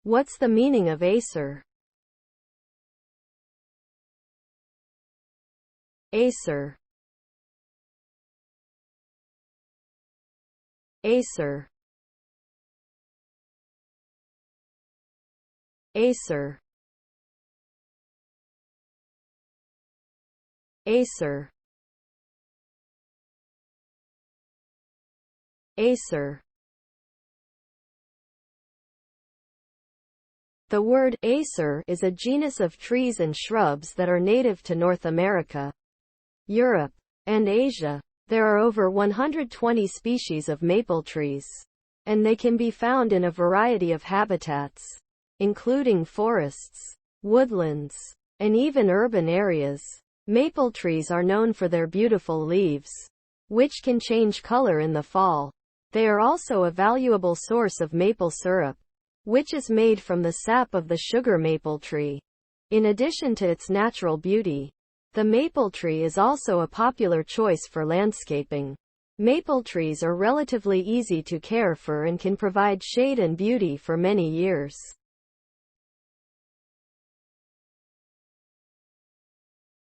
What's the meaning of acer? Acer. Acer. Acer. Acer. Acer. The word acer is a genus of trees and shrubs that are native to North America, Europe, and Asia. There are over 120 species of maple trees, and they can be found in a variety of habitats, including forests, woodlands, and even urban areas. Maple trees are known for their beautiful leaves, which can change color in the fall. They are also a valuable source of maple syrup, which is made from the sap of the sugar maple tree. In addition to its natural beauty, the maple tree is also a popular choice for landscaping. Maple trees are relatively easy to care for and can provide shade and beauty for many years.